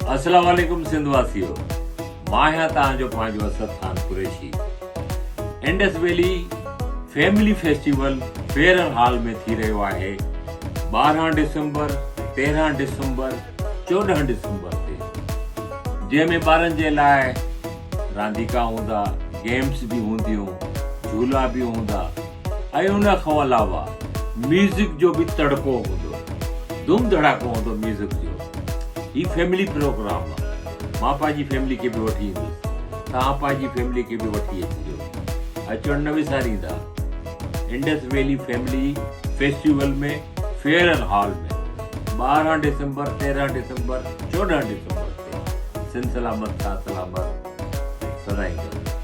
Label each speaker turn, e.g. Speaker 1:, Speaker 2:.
Speaker 1: अस्सलाम वालेकुम सिंधवासियो, मां आहियां तव्हांजो पंहिंजो Asad Khan Qureshi. Indus valley family festival fair hall में थी रहियो आहे 12 डिसंबर, 13 डिसंबर, 14 डिसंबर ते, जंहिंमें ॿारनि जे लाइ रांदीका हूंदा, गेम्स भी हूंदियूं, झूला भी हूंदा ऐं उन खां अलावा म्यूज़िक जो भी तड़को हूंदो, धूम धड़ाको हूंदो म्यूज़िक जो। ही फैमिली प्रोग्राम आहे। मां पंहिंजी फैमिली खे बि वठी ईंदुसि, तव्हां पंहिंजी फैमिली खे बि वठी अचिजो। अचणु न विसारींदा। इंडस वैली फैमिली फेस्टिवल में फेयर हॉल में 12 डिसंबर, 13 डिसंबर, 14 डिसंबर ते। सिंध सलामत, था सलामत, सदाईं गॾु।